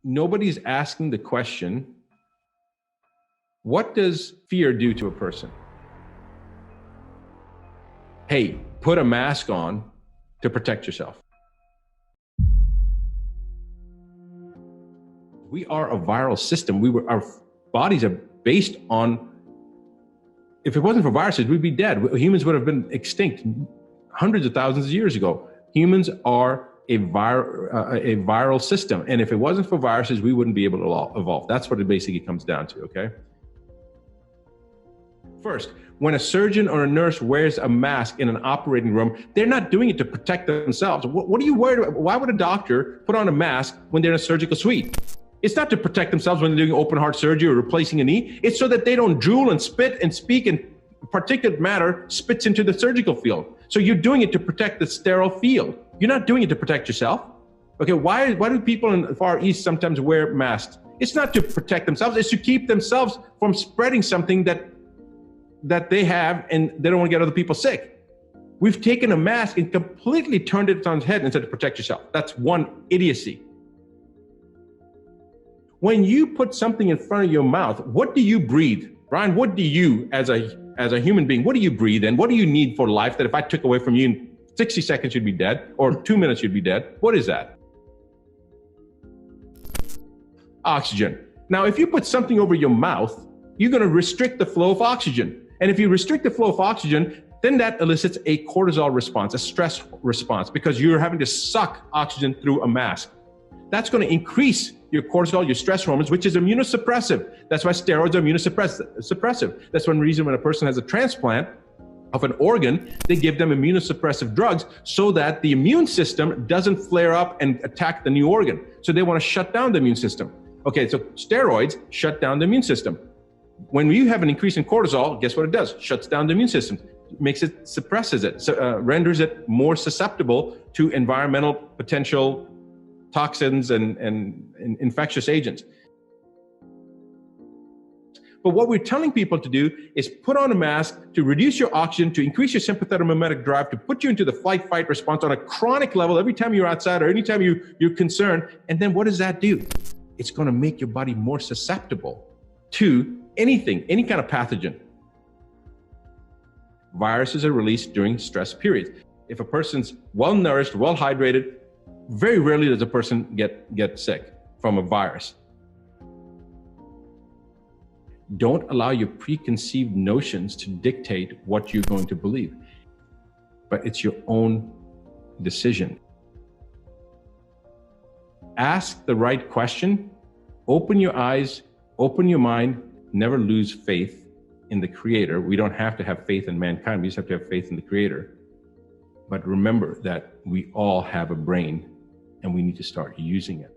Nobody's asking the question, what does fear do to a person? Hey, put a mask on to protect yourself. We are a viral system. Our bodies are based on, if it wasn't for viruses, we'd be dead. Humans would have been extinct hundreds of thousands of years ago. Humans are a viral system. And if it wasn't for viruses, we wouldn't be able to evolve. That's what it basically comes down to, okay? First, when a surgeon or a nurse wears a mask in an operating room, they're not doing it to protect themselves. What are you worried about? Why would a doctor put on a mask when they're in a surgical suite? It's not to protect themselves when they're doing open heart surgery or replacing a knee. It's so that they don't drool and spit and speak and particulate matter spits into the surgical field. So you're doing it to protect the sterile field. You're not doing it to protect yourself. Okay, why do people in the Far East sometimes wear masks? It's not to protect themselves, it's to keep themselves from spreading something that they have and they don't want to get other people sick. We've taken a mask and completely turned it on its head and said to protect yourself. That's one idiocy. When you put something in front of your mouth, what do you breathe? Brian, what do you, as a human being, what do you breathe in? What do you need for life that if I took away from you in 60 seconds, you'd be dead, or 2 minutes, you'd be dead? What is that? Oxygen. Now, if you put something over your mouth, you're going to restrict the flow of oxygen. And if you restrict the flow of oxygen, then that elicits a cortisol response, a stress response, because you're having to suck oxygen through a mask. That's going to increase your cortisol, your stress hormones, which is immunosuppressive. That's why steroids are immunosuppressive. That's one reason when a person has a transplant of an organ, they give them immunosuppressive drugs so that the immune system doesn't flare up and attack the new organ. So they want to shut down the immune system. Okay, so steroids shut down the immune system. When you have an increase in cortisol, guess what it does? Shuts down the immune system, makes it, suppresses it, renders it more susceptible to environmental potential toxins and infectious agents. But what we're telling people to do is put on a mask to reduce your oxygen, to increase your sympathetic mimetic drive, to put you into the fight-fight response on a chronic level every time you're outside or anytime you're concerned. And then what does that do? It's going to make your body more susceptible to anything, any kind of pathogen. Viruses are released during stress periods. If a person's well-nourished, well-hydrated, very rarely does a person get sick from a virus. Don't allow your preconceived notions to dictate what you're going to believe, but it's your own decision. Ask the right question, open your eyes, open your mind, never lose faith in the Creator. We don't have to have faith in mankind, we just have to have faith in the Creator. But remember that we all have a brain and we need to start using it.